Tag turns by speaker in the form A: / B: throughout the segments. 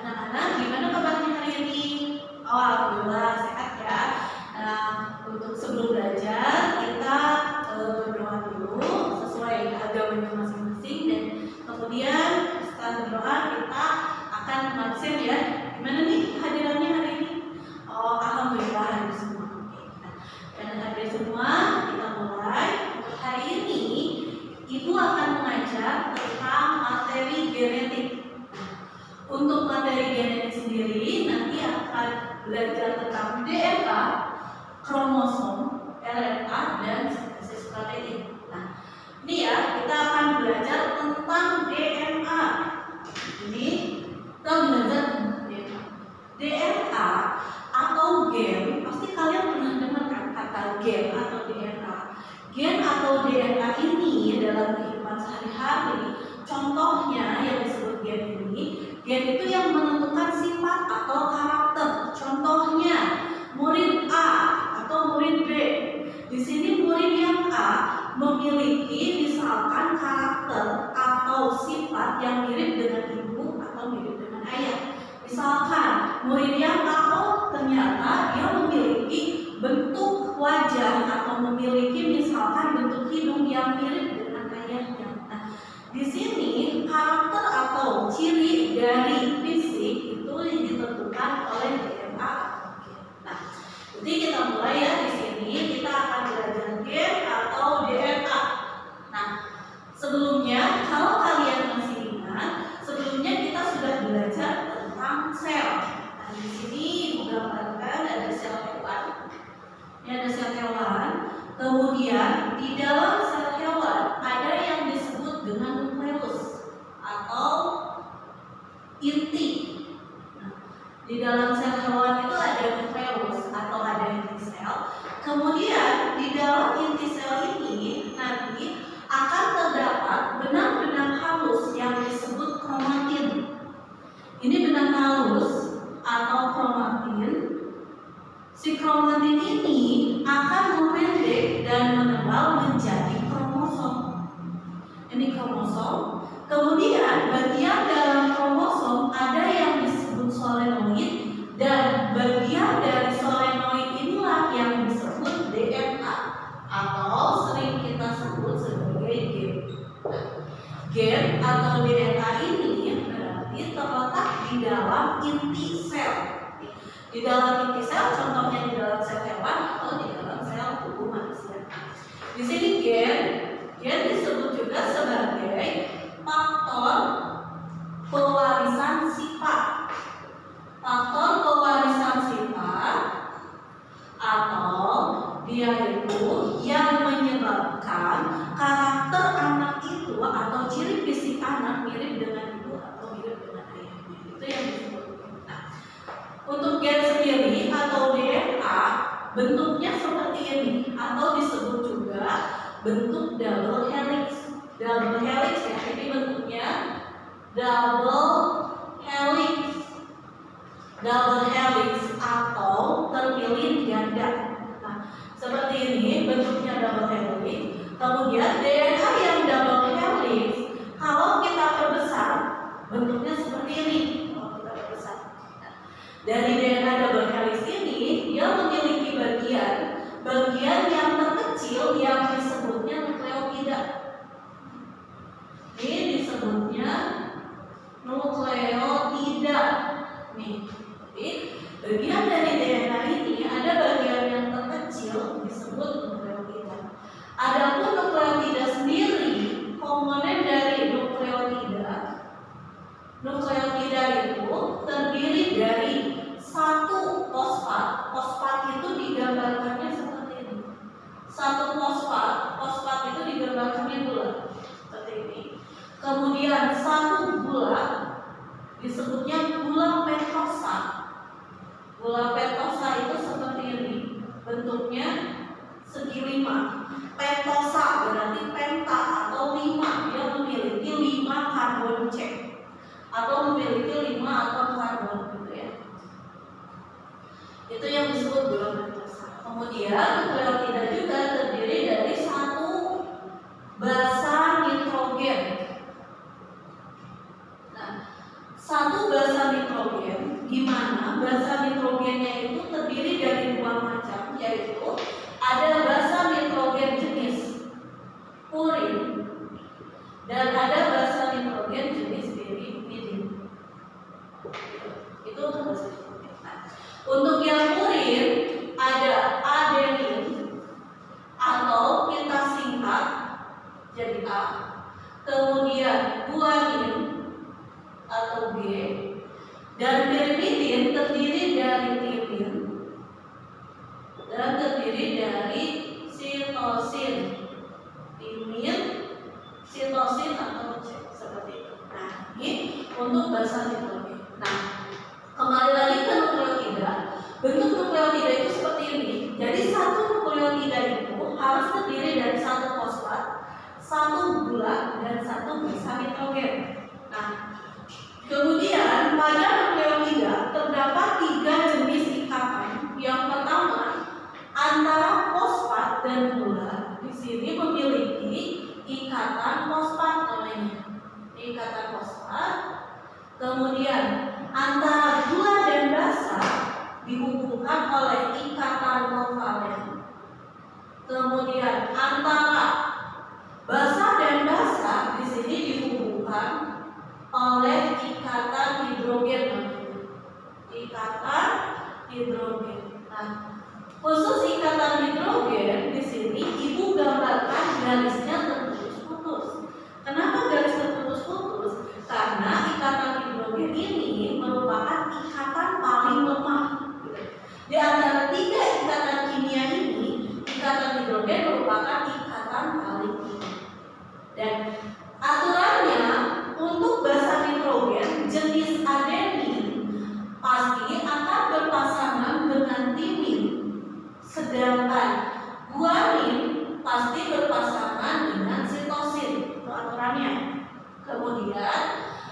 A: Anak-anak, gimana kabarnya hari ini? Oh, alhamdulillah sehat ya. Nah, untuk sebelum belajar kita berdoa dulu sesuai agamanya masing-masing, dan kemudian setelah berdoa kita akan absen ya. Gimana nih kehadirannya hari ini? Oh, alhamdulillah hadir semua. Oke. Nah, karena hadir semua, kita mulai. Untuk hari ini, Ibu akan mengajar tentang materi genetik. Untuk materi genetik sendiri nanti akan belajar tentang DNA, kromosom, RNA, dan sintesis protein. Nah, ini ya, kita akan belajar tentang DNA. Ini kita belajar tentang DNA. DNA atau gen, pasti kalian pernah dengar kan kata gen atau DNA. Gen atau DNA ini dalam kehidupan sehari-hari, contohnya yang disebut gen ini, gen itu yang menentukan sifat atau karakter. Contohnya murid A atau murid B. Di sini murid yang A memiliki misalkan karakter atau sifat yang mirip dengan ibu atau mirip dengan ayah. Misalkan murid yang A, oh ternyata dia memiliki bentuk wajah atau memiliki misalkan bentuk hidung yang mirip dengan ayahnya. Nah, di sini karakter atau ciri dari fisik itu ditentukan oleh DNA. Nah, jadi kita mulai ya di sini kita akan belajar gen atau DNA. Nah, sebelumnya kalau kalian masih ingat, sebelumnya kita sudah belajar tentang sel. Nah, di sini Ibu gambarkan ada sel hewan. Ini ada sel hewan. Kemudian di dalam sel hewan ada yang disebut dengan nukleus atau inti. Nah, di dalam sel hewan itu ada nukleus atau ada inti sel. Kemudian di dalam inti sel ini nanti akan terdapat benang-benang halus yang disebut kromatin. Ini benang halus atau kromatin. Si kromatin ini akan memendek dan menebal menjadi kromosom. Ini kromosom. Kemudian bagian dalam kromosom ada yang disebut solenoid, dan bagian dari solenoid inilah yang disebut DNA atau sering kita sebut sebagai gen. Gen atau DNA ini berarti terletak di dalam inti sel. Di dalam inti sel, contohnya di dalam sel hewan atau di dalam sel tubuh manusia. Di sini gen disebut juga sebagai faktor pewarisan sifat. Faktor pewarisan sifat atau dia itu yang menyebabkan karakter anak itu atau ciri fisik anak mirip dengan ibu atau mirip dengan ayahnya. Itu yang disebut. Nah, untuk gen sendiri atau DNA bentuknya seperti ini atau disebut juga bentuk double helix. Double helix ya, ini bentuknya double helix. Double helix atau terpilih ganda. Nah, seperti ini bentuknya double helix. Kemudian DNA yang double helix kalau kita perbesar bentuknya seperti ini. Kalau kita perbesar. Nah, dari DNA double helix ini dia memiliki bagian yang terkecil yang disebutnya nukleotida. Ini disebutnya nukleotida. Nih, jadi bagian dari DNA ini ada bagian yang terkecil disebut nukleotida. Adapun nukleotida sendiri, komponen dari nukleotida itu terdiri dari satu fosfat. Fosfat itu digambarkannya seperti ini. Satu fosfat itu digambarkannya bulat seperti ini. Kemudian satu gula disebutnya gula pentosa. Gula pentosa itu seperti ini. Bentuknya segi 5. Pentosa berarti penta atau 5. Dia memiliki 5 karbon C atau memiliki 5 atom karbon gitu ya. Itu yang disebut gula pentosa. Kemudian nukleotida juga terdiri dari satu basa nitrogen. Nah, satu basa nitrogen kemudian guanin atau G, dan pirimidin terdiri dari timin dan terdiri dari sitosin, timin, sitosin atau C seperti itu. Nah, ini untuk basa nitrogen. Nah, kembali lagi ke nukleotida. Bentuk nukleotida itu seperti ini. Jadi satu nukleotida itu harus terdiri dari satu fosfat, satu gula, dan satu basa nitrogen. Nah, kemudian pada nukleotida terdapat 3 jenis ikatan. Yang pertama, antara fosfat dan gula. Di sini memiliki ikatan fosfat namanya. Ikatan fosfat. Kemudian antara gula dan basa dihubungkan oleh ikatan kovalen. Kemudian antara basa dan basa di sini dihubungkan oleh ikatan hidrogen namanya. Ikatan hidrogen. Nah, khusus ikatan hidrogen di sini ibu gambarkan garisnya terputus-putus. Kenapa garis terputus-putus? Karena ikatan hidrogen ini merupakan ikatan paling lemah. Di antara 3 ikatan kimia ini, ikatan hidrogen merupakan ikatan paling lemah. Dan aturannya untuk basa nitrogen jenis adenin pasti akan berpasangan dengan timin, sedangkan guanin pasti berpasangan dengan sitosin. Itu aturannya. Kemudian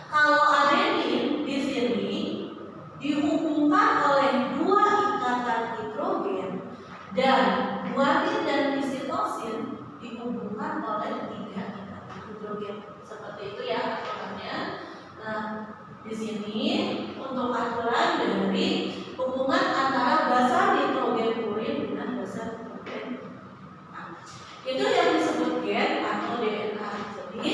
A: kalau adenin di sini dihubungkan oleh 2 ikatan hidrogen dan guanin dan sitosin dihubungkan oleh 3 ikatan hidrogen. Seperti itu ya aturannya. Nah, di sini untuk aturan dari hubungan antara basa nitrogen purin dengan basa nitrogen. Nah, itu yang disebut gen atau DNA. Jadi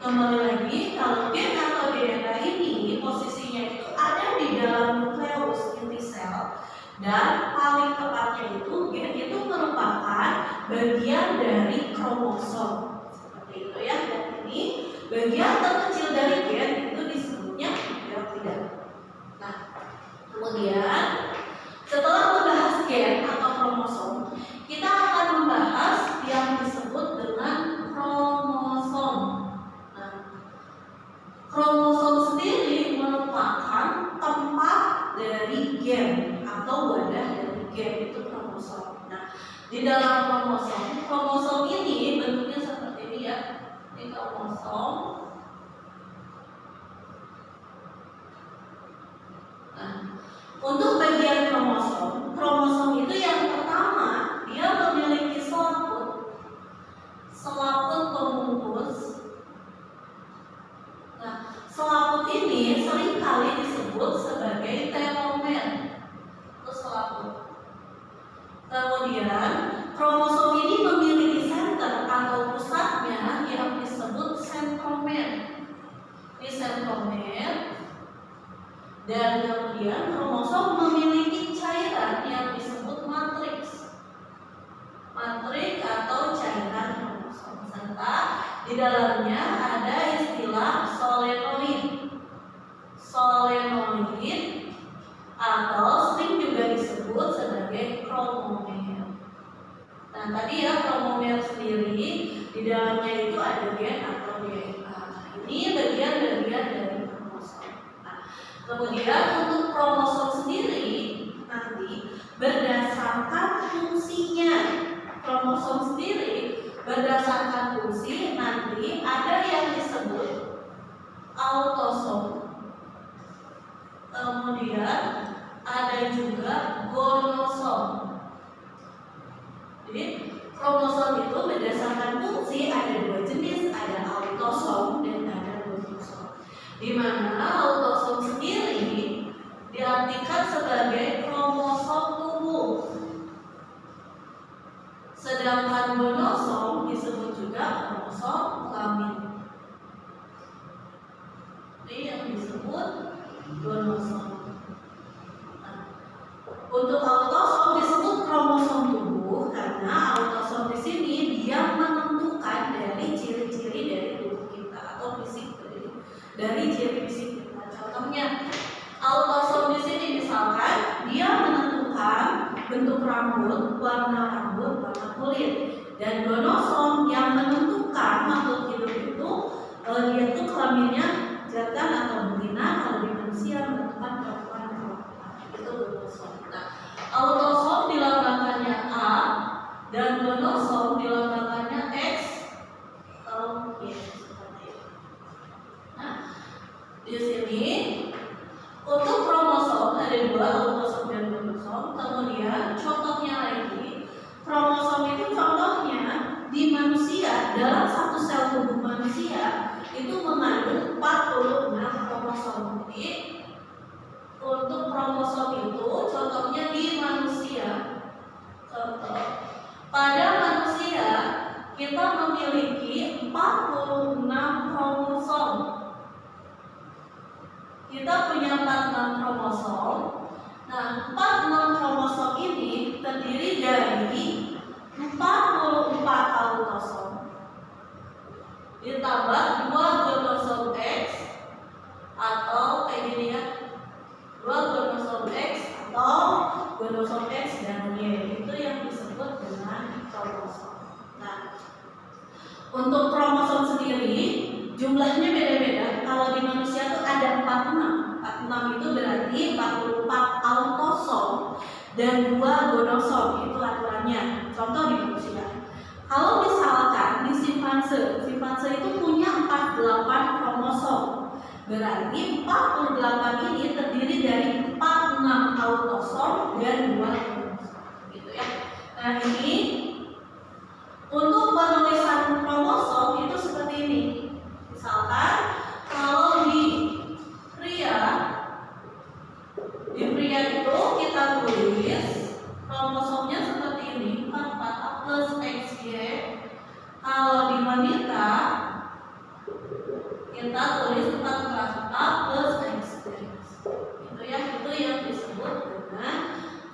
A: kembali lagi, kalau gen atau DNA ini posisinya itu ada di dalam nukleus inti sel, dan paling tepatnya itu gen itu merupakan bagian dari kromosom. Seperti itu ya. Dan ini bagian terkecil dari gen itu disebutnya nukleotida. Nah, kemudian setelah membahas gen atau kromosom, kita akan membahas yang disebut dengan kromosom. Nah, kromosom sendiri merupakan tempat dari gen atau wadah dari gen, itu kromosom. Nah, di dalam kromosom ini bentuknya seperti ini ya. Ini kromosom. Nah, untuk bagian kromosom itu yang pertama dia memiliki selaput pembungkus. Nah, selaput ini seringkali disebut sebagai telomer. Itu selaput. Kemudian kromosom ini memiliki senter atau pusatnya yang disebut sentromer. Ini sentromer. Dan kemudian kromosom memiliki cairan yang disebut matriks. Matriks atau cairan kromosom. Serta di dalamnya ada istilah solenoid. Solenoid atau sering juga disebut sebagai kromomer. Nah, tadi ya kromomer sendiri di dalamnya itu ada gen atau DNA. Ini bagian-bagian dari kromosom. Nah, kemudian untuk kromosom sendiri nanti berdasarkan fungsinya. Kromosom sendiri berdasarkan fungsi nanti ada yang disebut autosom. Kemudian ada juga gonosom. Jadi kromosom itu berdasarkan fungsi ada 2 jenis, ada autosom dan ada gonosom. Di mana autosom sendiri diartikan sebagai kromosom tumbuh, sedangkan gonosom disebut juga kromosom kelamin. Ini yang disebut gonosom. Nah, untuk autosom disebut kromosom tubuh karena autosom di sini dia menentukan dari ciri-ciri dari tubuh kita. dari ciri fisik kita. Contohnya, autosom di sini misalkan dia menentukan bentuk rambut, warna kulit, dan gonosom yang menentukan makhluk hidup itu dia itu kelaminnya jantan atau betina. Kalau di manusia menentukan perempuan atau laki-laki, itu gonosom. Nah, autosom dilambangkannya A dan gonosom dilambangkannya X atau Y seperti itu. Nah, di sini untuk kromosom ada dua, autosom dan gonosom. Kemudian contohnya lagi, kromosom itu contohnya di manusia, dalam satu sel tubuh manusia itu mengandung 46 kromosom. Jadi untuk kromosom itu contohnya di manusia. Contoh, pada manusia kita memiliki 46 kromosom. Kita punya 46 kromosom. Nah, 46 kromosom ini terdiri dari 44 autosom ditambah 2 gonosom X atau kayak gini ya, 2 gonosom X atau gonosom X dan Y, itu yang disebut dengan kromosom. Nah, untuk kromosom sendiri jumlahnya beda-beda. Kalau di manusia tuh ada 46. 46 itu berarti 44 autosom dan 2 gonosom, itu aturannya. Contoh di manusia. Kalau misalkan di simpanse itu punya 48 kromosom. Berarti 48 ini terdiri dari 46 autosom dan 2 gonosom. Gitu ya. Nah, ini untuk penulisan kromosom itu seperti ini. Misalkan kalau di pria itu kita tulis kromosomnya seperti ini, 44A plus XY. Kalau di wanita kita tulis 14A plus XY. Itu ya, itu yang disebut dengan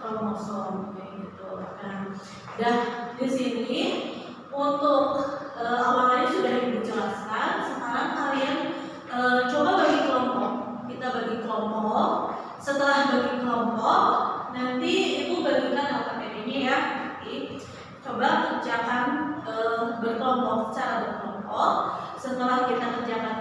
A: kromosom kayak gitu. Nah, dan di sini untuk awalnya sudah Ibu jelaskan. Sekarang kalian coba bagi kelompok. Kita bagi kelompok. Setelah bagi kelompok, nanti Ibu bagikan LKPD-nya ya. Jadi, coba kerjakan berkelompok, secara berkelompok. Setelah kita kerjakan